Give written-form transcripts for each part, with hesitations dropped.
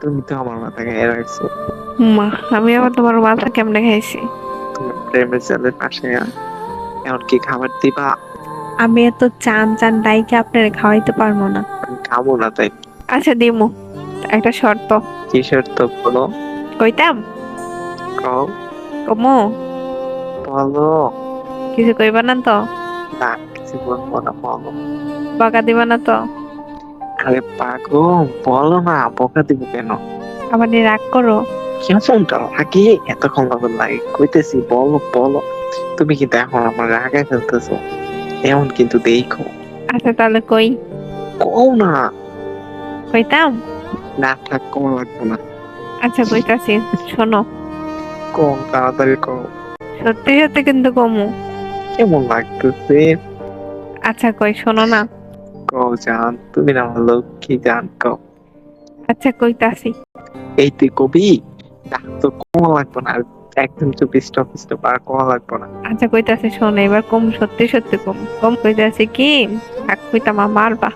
তুমি তো আমার মাথা খেয়ে রাখছো। মা, আমি আবার তোমার মাথা কেমনে খাইছি? তুমি প্রেমের জালের পাশে এমন কি খাবার দিবা? আমি এত চান চান ডাইকে আপনার খাওয়াইতে পারবো না। আমি খাবো না তাই। আচ্ছা দিমু, একটা শর্ত। কি শর্ত বলো? কইতাম? কও। কমু? বলো। কিছু কইবা না তো? না, কিছু বলবো না, বলো। বকা দিবা না তো? আরে পাগল, বলো না, বকা দিব কেন? আবার নিয়ে রাগ করো? কেমনটা লাগে? এতক্ষণ লাগবে লাগে কইতেছি, বলো বলো। তুমি কিন্তু এখন আমার রাগে ফেলতেছো, এমন কিন্তু দেখো। আচ্ছা তাহলে কই? কও না। কইতাম? না থাক, কম লাগবে না। আচ্ছা কইতাছি, শোনো। কম তাড়াতাড়ি কও। সত্যি সত্যি কিন্তু কমু। কেমন লাগতেছে? আচ্ছা কই, শোনো না। কও জান, তুমি না আমার লক্ষ্মী জান, কও। আচ্ছা কইতাছি। এই তুই কবি, ডাক তো কম লাগবে না, আর একদম চুপ স্টপ স্টপ, আর কম লাগবে না। আচ্ছা কইতাছি, শোনো এবার কম, সত্যি সত্যি কম কম কইতাছি কি? থাক কইতাম মারবা।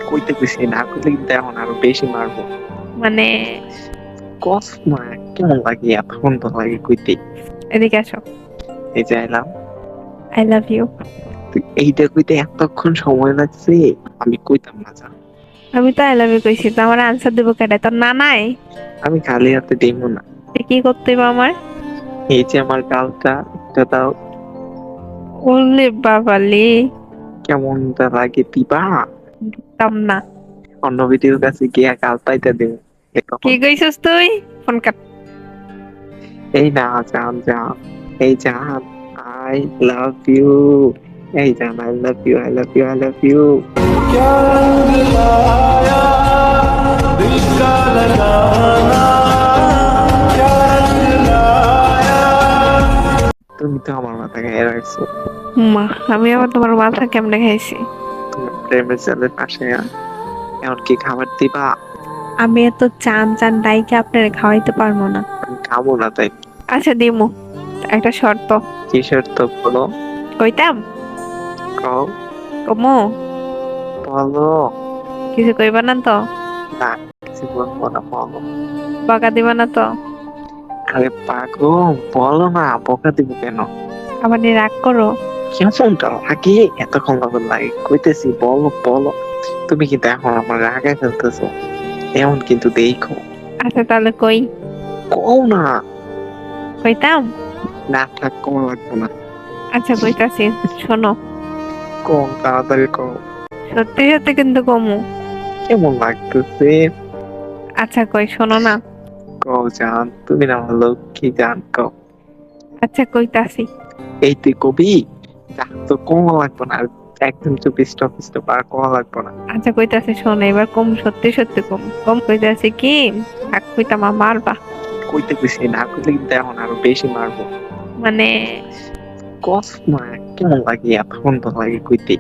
কইতে কইছি, না কইলে কিন্তু এখন আরো বেশি মারবো। মানে কস না, কেমন লাগে এতক্ষণ তো লাগে কইতে। এদিকে আসো। এই যে এলাম। I love you. তুই এইটা কইতে এতক্ষণ সময় লাগছে, আমি কইতাম না জান। আমি তো আই লাভ ইউ কইছি, তো আমার আনসার দেবো কেটে? তোর না নাই? আমি খালি হাতে দেবো না। কি করতে হইব আমার? এই যে আমার গালটা, এটা দাও। ওলে বাবালি, কেমনটা লাগে দিবা? দিতাম না। অন্য ভিডিওর কাছে গিয়ে গাল পাইতে দেবো কি তখন। কইছিস তুই? Phone cut. এই না জান জান, এই জান, আই লাভ ইউ। এই জান, I love you, I love you, I love you. क्या रंग लाया दिल का लगाना क्या रंग लाया। তুমি তো আমার মাথা খেয়ে রাখছো। মা, আমি আবার তোমার মাথা কেমনে খাইছি? তুমি প্রেমের জালের পাশে এমন কি খাবার দিবা? আমি এত চান চান ডাইকে আপনার খাওয়াইতে পারবো না। আমি খাবো না তাই। আচ্ছা দিমু, একটা শর্ত। কি শর্ত বলো? কইতাম? কও। কমু? বলো। কিছু কইবা না তো? না, কিছু বলবো না, বলো। বকা দিবা না তো? আরে পাগল, বলো না, বকা দিব কেন? আবার নিয়ে রাগ করো? কেমনটা লাগে? এতক্ষণ লাগবে লাগে কইতেছি, বলো বলো। তুমি কিন্তু এখন আমার রাগে ফেলতেছো, এমন কিন্তু দেখো। আচ্ছা তাহলে কই? কও না। কইতাম? না থাক, কম লাগবে না। আচ্ছা কইতাছি, শোনো। কম তাড়াতাড়ি কও। সত্যি সত্যি কিন্তু কমু। কেমন লাগতেছে? আচ্ছা কই, শোনো না। কও জান, তুমি না আমার লক্ষ্মী জান, কও। আচ্ছা কইতাছি। এই তুই কবি, ডাক তো কম লাগবে না, আর একদম চুপ স্টপ স্টপ, আর কম লাগবে না। আচ্ছা কইতাছি, শোনো এবার কম, সত্যি সত্যি কম কম কইতাছি কি? থাক কইতাম মারবা। কইতে কইছি, না কইলে কিন্তু এখন আরো বেশি মারবো। মানে কস না, কেমন লাগে এতক্ষণ তো লাগে কইতে।